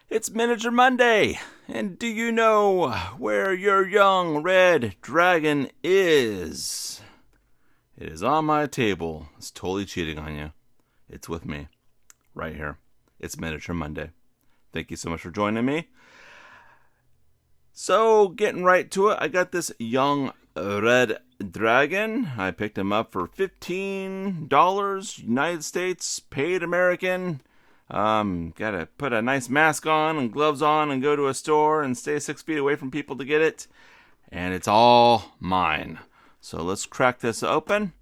It's Miniature Monday, and do you know where your young red dragon is? It is on my table. It's totally cheating on you. It's with me, right here. It's Miniature Monday. Thank you so much for joining me. So, getting right to it, I got this young red dragon. I picked him up for $15, United States, paid American. Gotta put a nice mask on and gloves on and go to a store and stay 6 feet away from people to get it. And it's all mine. So let's crack this open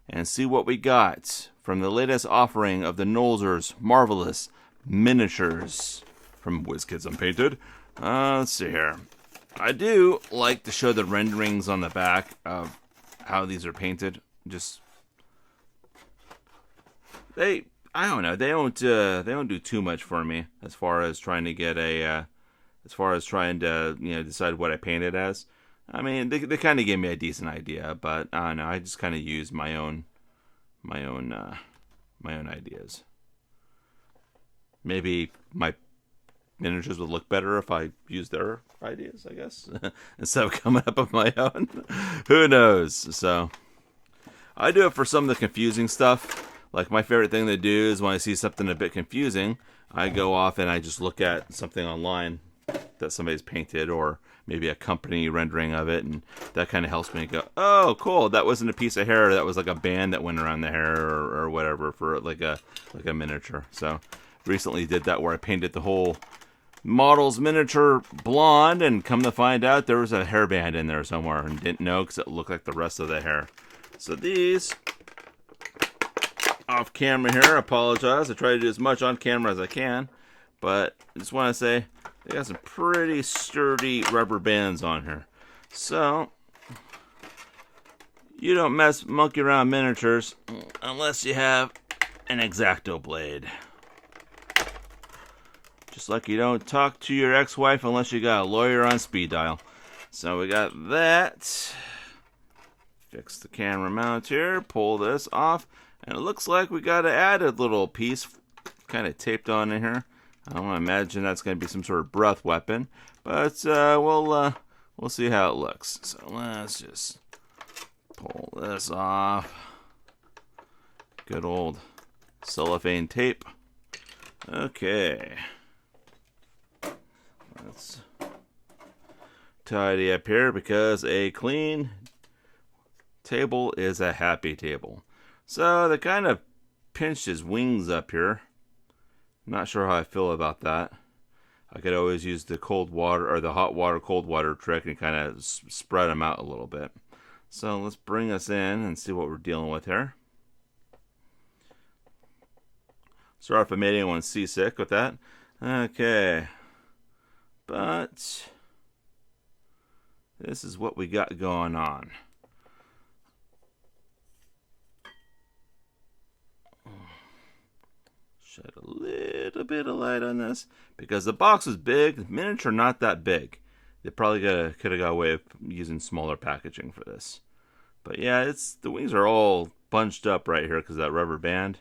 and see what we got from the latest offering of the Nolzurs Marvelous Miniatures from WizKids Unpainted. Let's see here. I do like to show the renderings on the back of how these are painted. I don't know. They don't do too much for me as far as trying to get decide what I painted as. I mean, they kind of gave me a decent idea, but I don't know. I just kind of use my own ideas. Maybe my miniatures would look better if I used their ideas, I guess, instead of coming up with my own. Who knows? So I do it for some of the confusing stuff. Like, my favorite thing to do is when I see something a bit confusing, I go off and I just look at something online that somebody's painted, or maybe a company rendering of it, and that kind of helps me go, oh, cool, that wasn't a piece of hair, that was like a band that went around the hair, or whatever, for like a miniature. So recently did that where I painted the whole model's miniature blonde, and come to find out there was a hairband in there somewhere, and didn't know because it looked like the rest of the hair. So these, off camera here, I apologize, I try to do as much on camera as I can, but I just want to say they got some pretty sturdy rubber bands on here. So you don't monkey around miniatures unless you have an X-Acto blade. Just like you don't talk to your ex-wife unless you got a lawyer on speed dial. So we got that. Fix the camera mount here. Pull this off. And it looks like we got an added little piece kind of taped on in here. I don't want to imagine that's going to be some sort of breath weapon. But we'll see how it looks. So let's just pull this off. Good old cellophane tape. Okay. Let's tidy up here, because a clean table is a happy table. So they kind of pinched his wings up here. Not sure how I feel about that. I could always use the cold water, or the hot water, cold water trick, and kind of spread them out a little bit. So let's bring us in and see what we're dealing with here. Sorry if I made anyone seasick with that. Okay. But this is what we got going on. Shed a little bit of light on this, because the box is big, the miniature not that big. They probably could have got away with using smaller packaging for this. But yeah, the wings are all bunched up right here because of that rubber band.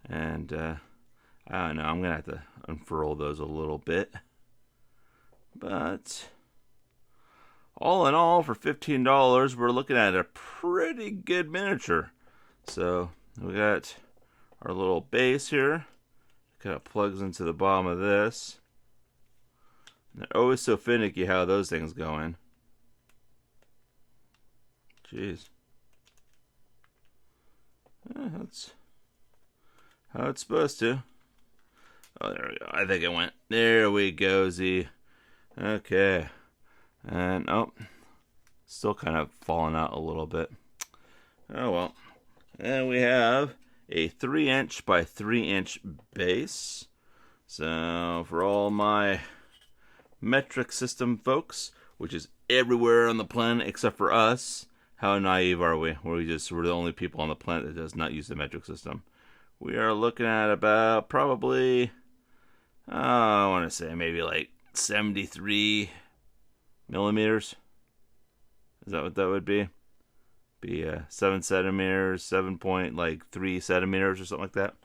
And I don't know, I'm gonna have to unfurl those a little bit. But all in all, for $15, we're looking at a pretty good miniature. So we got our little base here. Kind of plugs into the bottom of this. And they're always so finicky how those things go in. Jeez. That's how it's supposed to. Oh, there we go. I think it went. There we go, Z. Okay. And, oh, still kind of falling out a little bit. Oh, well. And we have a 3" by 3" base. So, for all my metric system folks, which is everywhere on the planet except for us, how naive are we? We're the only people on the planet that does not use the metric system. We are looking at about probably, I want to say maybe like 73 millimeters. Is that what that would be? 7 centimeters, 7.3 centimeters or something like that.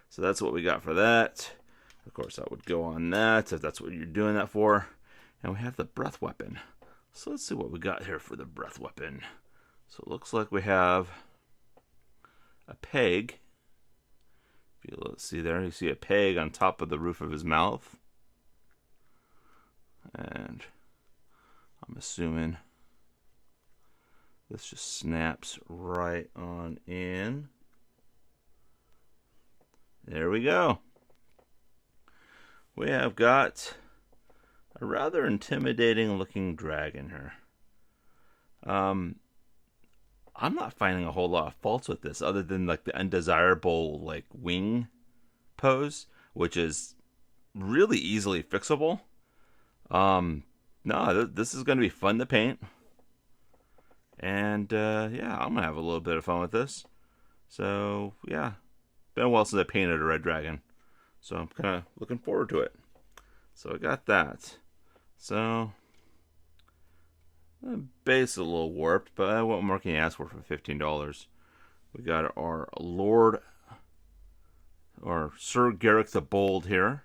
So that's what we got for that. Of course, that would go on that if that's what you're doing that for. And we have the breath weapon. So let's see what we got here for the breath weapon. So it looks like we have a peg. If you see there, you see a peg on top of the roof of his mouth. And I'm assuming this just snaps right on in. There we go. We have got a rather intimidating looking dragon here. I'm not finding a whole lot of faults with this other than like the undesirable like wing pose, which is really easily fixable. No, this is going to be fun to paint. And yeah, I'm going to have a little bit of fun with this. So yeah, been a while since I painted a red dragon. So I'm kind of looking forward to it. So I got that. So the base is a little warped, but what more can you ask for $15? We got our Lord, or Sir Garrick the Bold here,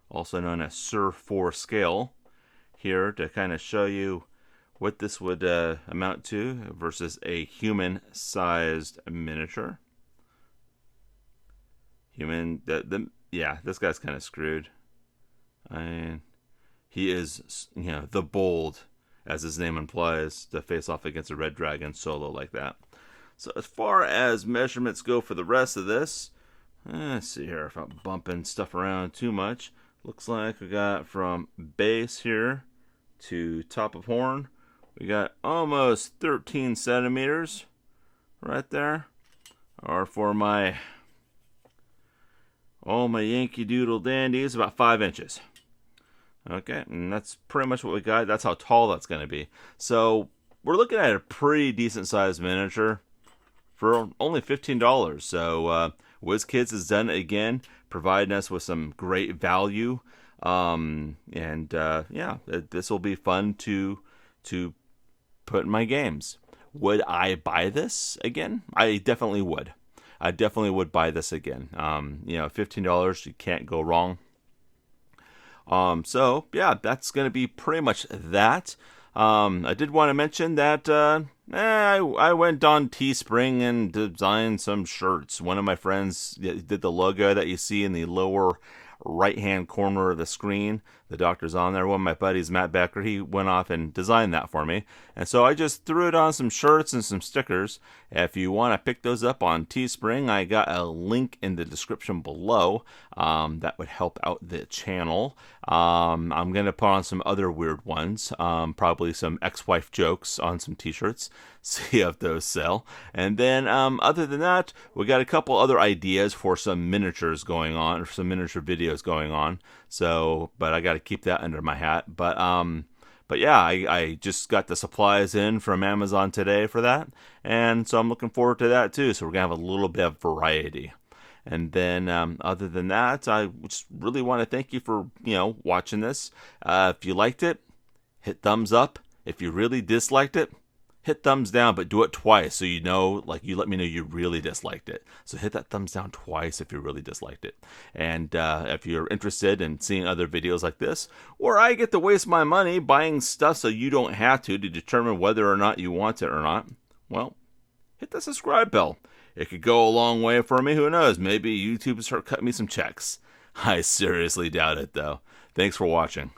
also known as Sir 4 Scale, here to kind of show you what this would amount to versus a human-sized miniature. Yeah, this guy's kind of screwed. I mean, he is, the bold, as his name implies, to face off against a red dragon solo like that. So as far as measurements go for the rest of this, let's see here if I'm bumping stuff around too much. Looks like we got from base here to top of horn, we got almost 13 centimeters right there. Or for my Yankee Doodle dandies, about 5 inches. Okay, and that's pretty much what we got. That's how tall that's going to be. So we're looking at a pretty decent sized miniature for only $15. So WizKids has done it again, providing us with some great value. Yeah, this will be fun to put in my games. Would I buy this again? I definitely would. I definitely would buy this again. $15, you can't go wrong. So yeah, that's going to be pretty much that. I did want to mention that I went on Teespring and designed some shirts. One of my friends did the logo that you see in the lower right-hand corner of the screen. The doctor's on there. One of my buddies, Matt Becker, he went off and designed that for me. And so I just threw it on some shirts and some stickers. If you want to pick those up on Teespring, I got a link in the description below. That would help out the channel. I'm going to put on some other weird ones. Probably some ex-wife jokes on some t-shirts. See if those sell. And then other than that, we got a couple other ideas for some miniatures going on, or some miniature videos going on. So, but I got to keep that under my hat. But yeah, I just got the supplies in from Amazon today for that. And so I'm looking forward to that too. So we're going to have a little bit of variety. And then other than that, I just really want to thank you for, watching this. If you liked it, hit thumbs up. If you really disliked it, hit thumbs down, but do it twice so you let me know you really disliked it. So hit that thumbs down twice if you really disliked it. And if you're interested in seeing other videos like this, where I get to waste my money buying stuff so you don't have to determine whether or not you want it or not, well, hit the subscribe bell. It could go a long way for me. Who knows? Maybe YouTube will start cutting me some checks. I seriously doubt it, though. Thanks for watching.